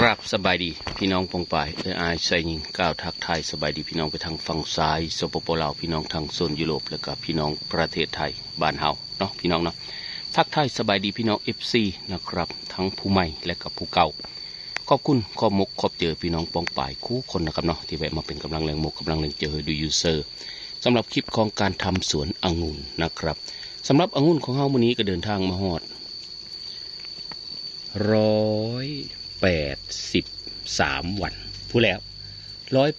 ครับสบายดีพี่น้องปองปายอายใส่ยิงก้าวทักทายสบายดีพี่น้องไปทางฝั่งซ้ายสปปลาวพี่น้องทางโซนยุโรปแล้วก็พี่น้องประเทศไทยบ้านเฮาเนาะพี่น้องเนาะทักทายสบายดีพี่น้อง FC นะครับทั้งผู้ใหม่และกับผู้เก่าขอบคุณขอบมกขอบเจอพี่น้องปองปายคู่คนนะครับเนาะที่แวะมาเป็นกำลังแรงมกกำลังแรงเจอดูยูเซอร์สำหรับคลิปของการทำสวนองุ่นนะครับสำหรับองุ่นของเฮามื้อนี้ก็เดินทางมาฮอด183 วันผู้แล้ว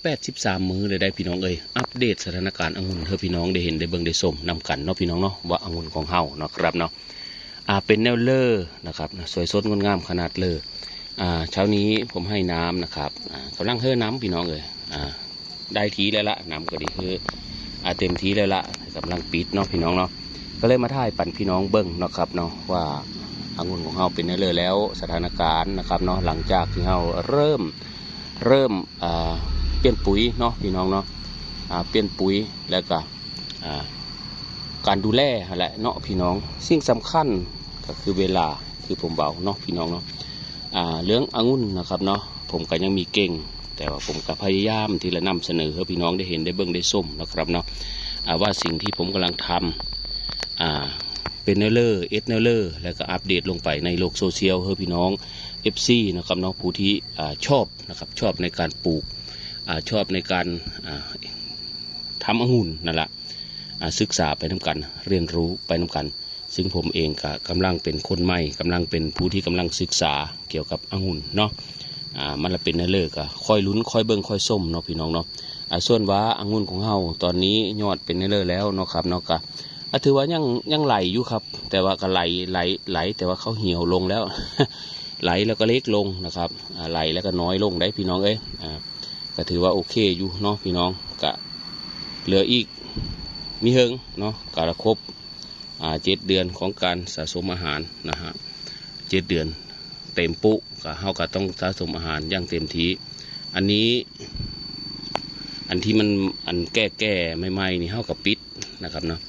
183 มื้อเลยได้พี่น้องเอ้ยอัปเดตสถานการณ์องุ่นให้พี่น้องได้เห็นได้เบิ่งได้ชมนำกันเนาะพี่น้องเนาะว่าองุ่นของเฮาเนาะครับเนาะเป็นแนวเลอนะครับสวยสดงดงามขนาดเลอเช้านี้ผมให้น้ำนะครับกำลังเฮ้อน้ำพี่น้องเลยได้ทีแล้วละน้ำก็ดีคือเต็มทีแล้วละกำลังปิดเนาะพี่น้องเนาะก็เลยมาถ่ายปั่นพี่น้องเบิ่งเนาะครับเนาะว่าองุ่นของเราเป็นเลยแล้วสถานการณ์นะครับเนาะหลังจากที่เราเริ่มเปลี่ยนปุ๋ยเนาะพี่น้องเนาะเปลี่ยนปุ๋ยแล้วก็การดูแลอะไรเนาะพี่น้องสิ่งสำคัญก็คือเวลาคือผมเบาเนาะพี่น้องเนาะเรื่ององุ่นนะครับเนาะผมก็ยังมีเก่งแต่ว่าผมก็พยายามที่จะนำเสนอให้พี่น้องได้เห็นได้เบิ่งได้ส้มนะครับเนาะว่าสิ่งที่ผมกำลังทำเป็นเนลเลอร์เนลเลอร์แล้วก็อัปเดตลงไปในโลกโซเชียลให้พี่น้อง FC นะครับน้องผู้ที่ชอบนะครับชอบในการปลูกชอบในการทำองุ่นนั่นแหละศึกษาไปนำกันเรียนรู้ไปนำกันซึ่งผมเองก็กำลังเป็นคนใหม่กำลังเป็นผู้ที่กำลังศึกษาเกี่ยวกับองุ่นเนาะมันละเป็นเนลเลอร์ก็ค่อยลุ้นค่อยเบิ่งค่อยส้มเนาะพี่น้องเนาะส่วนว่าองุ่นของเฮาตอนนี้ยอดเป็นเนลเลอร์แล้วเนาะครับเนาะก็ถือว่ายังไหลอยู่ครับแต่ว่าก็ไหลแต่ว่าเขาเหี่ยวลงแล้ว ไหลแล้วก็เล็กลงนะครับไหลแล้วก็น้อยลงได้พี่น้องเอ้ยก็ถือว่าโอเคอยู่เนาะพี่น้องก็เหลืออีกมีเฮิงเนาะก็ครบ7 เดือนของการสะสมอาหารนะฮะ7 เดือนเต็มปุ๊ก็เฮาก็ต้องสะสมอาหารอย่างเต็มที่อันนี้อันที่มันแก่ใหม่ๆนี่เฮาก็ปิดนะครับเนาะ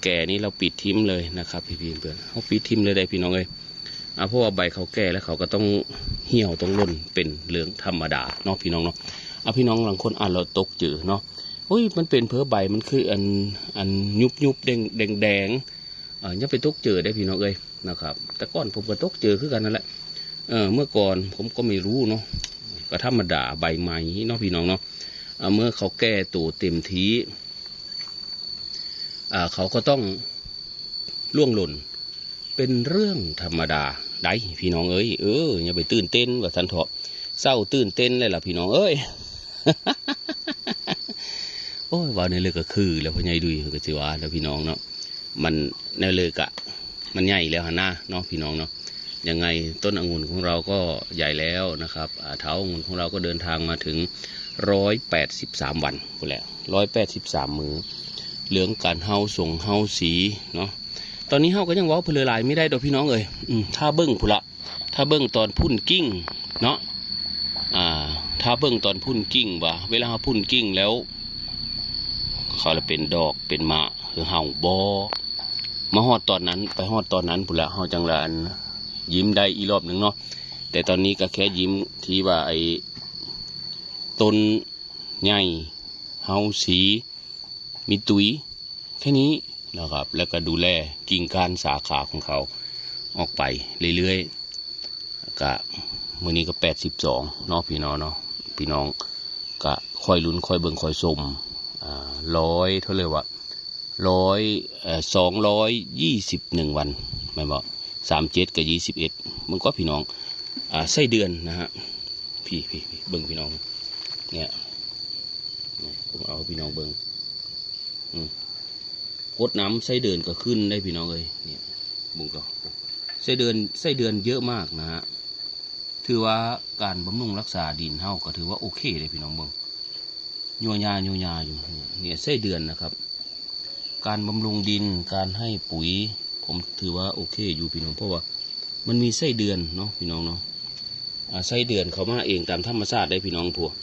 แก่นี่เราปิดทิ้มเลยนะครับพี่เพื่อนเขาปิดทิ้มเลยได้พี่น้องเลยเพราะว่าใบเขาแก่แล้วเขาก็ต้องเหี่ยวต้องร่นเป็นเหลืองธรรมดาเนาะพี่น้องเนาะพี่น้องบางคนเราตกจืดเนาะอุ้ยมันเป็นเพอใบมันคืออันยุบแดงยังไปตกจืดได้พี่น้องเลยนะครับแต่ก่อนผมก็ตกจืดคือกันนั่นแหละเมื่อก่อนผมก็ไม่รู้เนาะก็ธรรมดาใบไม้เนาะพี่น้องเนาะเมื่อเขาแก่ตัวเต็มทีเขาก็ต้องล่วงหล่นเป็นเรื่องธรรมดาได้พี่น้องเอ้ยอย่าไปตื่นเต้นว่าท่านเถาะเศร้าตื่นเต้นเลยล่ะพี่น้องเอ้ย โอ้ยว่าในเลือกก็คือแล้วพ่อใหญ่ดุยก็สิว่าแล้วพี่น้องเนาะมันในเลือกอะมันใหญ่แล้วฮะนะเนาะพี่น้องเนาะยังไงต้นองุ่นของเราก็ใหญ่แล้วนะครับเท้าองุ่นของเราก็เดินทางมาถึง183 วันก็แล้ว183 มื้อเหลืองการเฮาส่งเฮาสีเนาะตอนนี้เฮาก็ยังว้าเพลลายไม่ได้ดอกพี่น้องเอ้ยถ้าเบิ้งพุละถ้าเบิ้งตอนพุ่นกิ้งเนาะถ้าเบิ้งตอนพุ่นกิ้งว่าเวลาเฮาพุ่นกิ้งแล้วเขาจะเป็นดอกเป็นมะคือเฮาบอมาฮอดตอนนั้นไปฮอดตอนนั้นพุละเฮาจังละยิ้มได้อีรอบหนึ่งเนาะแต่ตอนนี้ก็แค่ยิ้มที่ว่าไอ้ต้นใหญ่เฮาสีมีตุ๋ยแค่นี้นะครับแล้วก็ดูแลกิ่งก้านสาขาของเขาออกไปเรื่อยๆก็มื้อนี้ก็82เนาะพี่น้องเนาะพี่น้องก็ค่อยลุ้นค่อยเบิ่งค่อยชม100เท่าเลยว่า221 วันไม่บอก37กับ21มึงก็พี่น้องไส้เดือนนะฮะพี่เบิ่งพี่น้องเนี่ยผมเอาพี่น้องเบิ่งกดน้ำไส้เดือนก็ขึ้นได้พี่น้องเลยเนี่ยบุ้งก็ไส้เดือนเยอะมากนะฮะถือว่าการบำรุงรักษาดินเฮาก็ถือว่าโอเคเลยพี่น้องเบิ่งยัวยาอยู่เนี่ยไส้เดือนนะครับการบำรุงดินการให้ปุ๋ยผมถือว่าโอเคอยู่พี่น้องเพราะว่ามันมีไส้เดือนเนาะพี่น้องเนาะไส้เดือนเขามาเองตามธรรมชาติได้พี่น้องพวก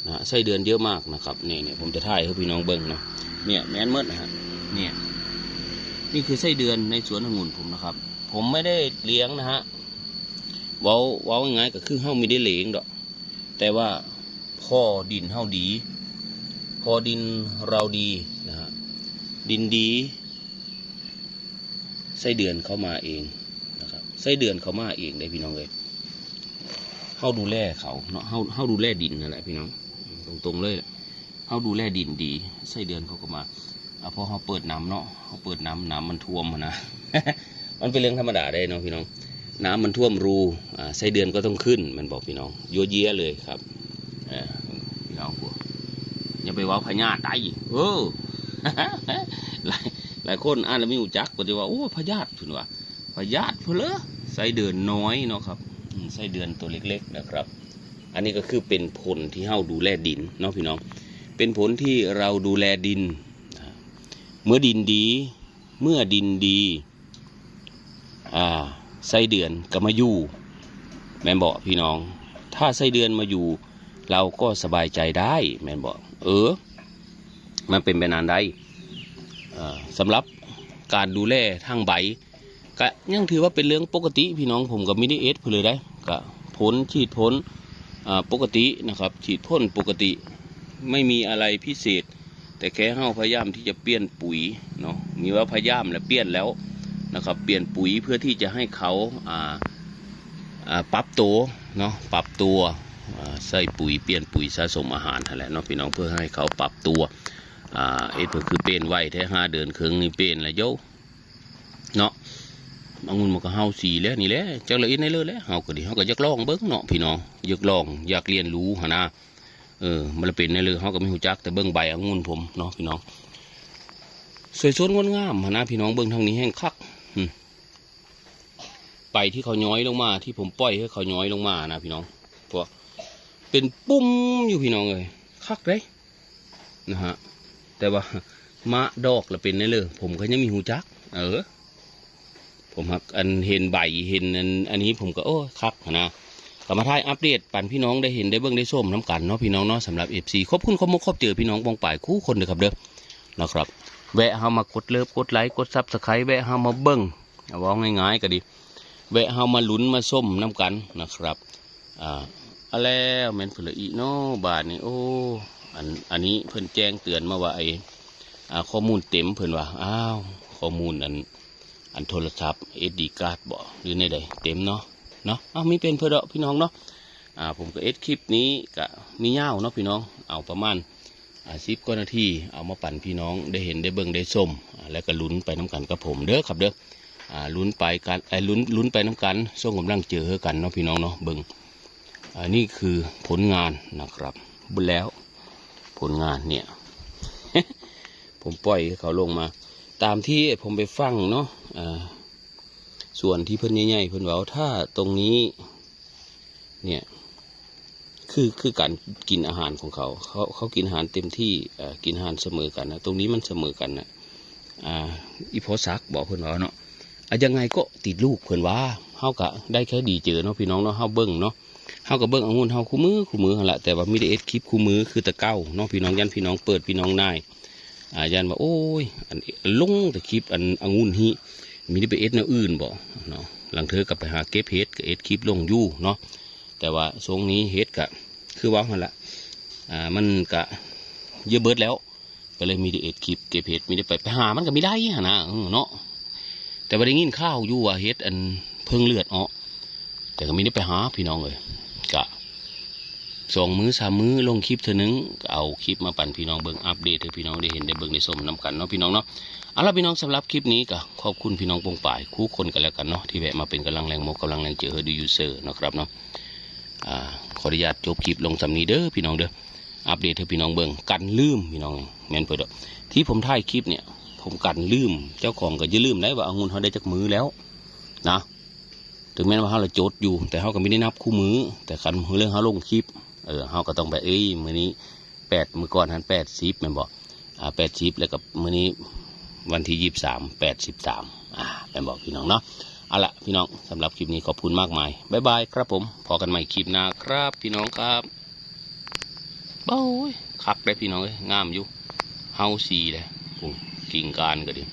นะไส้เดือนเยอะมากนะครับเนี่ยผมจะถ่ายให้พี่น้องเบิ่งเนาะเนี่ยแม่นมืดนะฮะเนี่ยนี่คือไส้เดือนในสวนองุ่นผมนะครับผมไม่ได้เลี้ยงนะฮะ เว้าง่ายก็คือเฮาไม่ได้เหลงดอกแต่ว่าพ่อดินเฮาดีพอดินเราดีนะฮะดินดีไส้เดือนเข้ามาเองนะครับไส้เดือนเข้ามาเองได้พี่น้องเลยเฮาดูแลเขาเนาะเฮาดูแลดินนั่นแหละพี่น้องตรงๆเลยเฮาดูแลดินดีไส้เดือนเขาก็มาพอเฮาเปิดน้ำเนาะเฮาเปิดน้ำมันท่วมนะ มันเป็นเรื่องธรรมดาได้เนาะพี่น้องน้ำมันท่วมรูไส้เดือนก็ต้องขึ้นมันบอกพี่น้องยั่วเยี้ยเลยครับพี่น้องพวกอย่าไปว่าพญาติได้หลายคนอ่านแล้วไม่รู้จักก็จะว่าโอ้พญาติถือว่าพญาติเพลอไส้เดือนน้อยเนาะครับไส้เดือนตัวเล็กๆนะครับอันนี้ก็คือเป็นผลที่เฮาดูแลดินเนาะพี่น้องเป็นผลที่เราดูแลดินเมื่อดินดีไส้เดือนก็มาอยู่แม่นบอกพี่น้องถ้าไส้เดือนมาอยู่เราก็สบายใจได้แม่นบอกมันเป็นไปนานได้สำหรับการดูแลทางใบก็ยังถือว่าเป็นเรื่องปกติพี่น้องผมก็ไม่ได้เพื่อเลยได้ก็ฉีดพ่นปกตินะครับฉีดพ่นปกติไม่มีอะไรพิเศษแต่แค่เฮาพยายามที่จะเปลี่ยนปุ๋ยเนาะมีว่าพยายามและเปลี่ยนแล้วนะครับเปลี่ยนปุ๋ยเพื่อที่จะให้เขาปรับตัวเนาะปรับตัวใส่ปุ๋ยเปลี่ยนปุ๋ยสะสมอาหารอะไรเนาะพี่น้องเพื่อให้เขาปรับตัวเพื่อคือเป็นไว้แท้5 เดือนครึ่งนี่เป็นแล้วโยเนาะองุ่นมันก็เฮาสีแล้วนี่แหละจักละเอียดในเลยแล้วเฮาก็ดีเฮาก็อยากลองเบิ่งเนาะพี่น้องอยากลองอยากเรียนรู้หนะมันเป็นในเลยเฮาก็ไม่รู้จักแต่เบิ่งใบองุ่นผมเนาะพี่น้องสวยสดงดงามหนะพี่น้องเบิ่งทางนี้แห้งคักไปที่เขาย้อยลงมาที่ผมปล่อยให้เขาย้อยลงมานะพี่น้องเพราะเป็นปุ้มอยู่พี่น้องเลยคักเลยนะฮะแต่ว่ามะดอกละเป็นในเลยผมก็ยังมีหูจักผมครับอันเห็นใบเห็นอันนี้ผมก็คักนะกลับมาท้ายอัปเดตปั่นพี่น้องได้เห็นได้เบิ้งได้ส้มน้ำกันเนาะพี่น้องเนาะสำหรับ FC ขอบคุณขอบมุกขอบเจอพี่น้องบองป่ายคู่คนเด้อครับเด้อนะครับแวะเฮามากดเลิฟกดไลค์กดซับสไครต์แวะเฮามาเบิ้งว่าง่ายๆก็ดีแวะเฮามาลุ้นมาส้มน้ำกันนะครับอะไรแม่นเผลออีเนาะบาทนี่อันนี้เพิ่นแจ้งเตือนมาว่าข้อมูลเต็มเพิ่นว่าข้อมูลอันโทรศัพท์ SD card บ่หรือในใดเต็มเนาะมีเป็นเพื่อพี่น้องเนาะผมก็คลิปนี้ก็มียาวเนาะพี่น้องเอาประมาณ10 กว่านาทีเอามาปั่นพี่น้องได้เห็นได้เบิ่งได้ส้มแล้วก็ลุ้นไปน้ำกันกับผมเด้อครับเด้อลุ้นไปกันลุ้นไปน้ำกันส่งกำลังเจอกันเนาะพี่น้องเนาะเบิ่งนี่คือผลงานนะครับบุญแล้วผลงานเนี่ย ผมปล่อยให้เขาลงมาตามที่ผมไปฟังเนาะส่วนที่เพิ่นใหญ่ๆเพิ่นว่าถ้าตรงนี้เนี่ยคือการกินอาหารของเขากินอาหารเต็มที่กินอาหารเสมอกันนะตรงนี้มันเสมอกันนะอีพอซักบอกเพิ่นว่าเนาะยังไงก็ติดลูกเพิ่นว่าเฮาก็ได้แค่ดีเจอเนาะพี่น้องเนาะเฮาเบิ่งเนาะเฮาก็เบิ่งองุ่นเฮาคู่มือหั่นละแต่ว่ามีได้คลิปคู่มือคือตะเก้าเนาะพี่น้องยันพี่น้องเปิดพี่น้องนายยันว่าโอ้ยลงแต่คลิปองุ่นฮีมีได้ไปแนวอื่นบ่เนาะหลังเธอกลับไปหาเก็บเฮ็ดก็คลิปลงอยู่เนาะแต่ว่าทรงนี้เฮ็ดก็คือว่าหั่นละมันก็เยอะเบิดแล้วก็เลยมีได้คลิปเก็บเฮ็ดมีได้ไปหามันก็ไม่ได้หั่นนะเนาะแต่ว่าได้ยินข้าวอยู่ว่าเฮ็ดเพิ่งเลือดแต่ก็ไม่ได้ไปหาพี่น้องเลยกะ2 มื้อ 3 มื้อลงคลิปเท่านึงเอาคลิปมาปั่นพี่น้องเบิ่งอัปเดตให้พี่น้องได้เห็นได้เบิ่งได้ชมนำกันเนาะพี่น้องเนาะเอาล่ะพี่น้องสำหรับคลิปนี้ก็ขอบคุณพี่น้องปงป่ายคู่คนกันแล้วกันเนาะที่แวะมาเป็นกำลังแรงกำลังแรงเจอดูยูเซอร์นะครับเนาะขออนุญาตจบคลิปลงสำนีเด้อพี่น้องเด้ออัปเดตให้พี่น้องเบิ่งกันลืมพี่น้องแม่นเปิดที่ผมถ่ายคลิปเนี่ยผมกันลืมเจ้าของก็จะลืมได้ว่าองุ่นเขาได้จากมือแล้วนะถึงแม้ว่าเขาละโจทย์อยู่แต่เขาก็ไม่ได้นับคู่มือแต่คันเรื่องเขาลงคลิปเขาก็ต้องไปมื้อนี้มื้อก่อนหัน80แม่นบอก80แล้วกับมื้อนี้วันที่23 83แม่นบอกพี่น้องเนาะเอาละพี่น้องสำหรับคลิปนี้ขอบคุณมากมายบ๊ายบายครับผมพอกันใหม่คลิปหน้าครับพี่น้องครับโอ้ยคักได้พี่น้องงามอยู่เฮาสีเลยกิ่งการก็ดี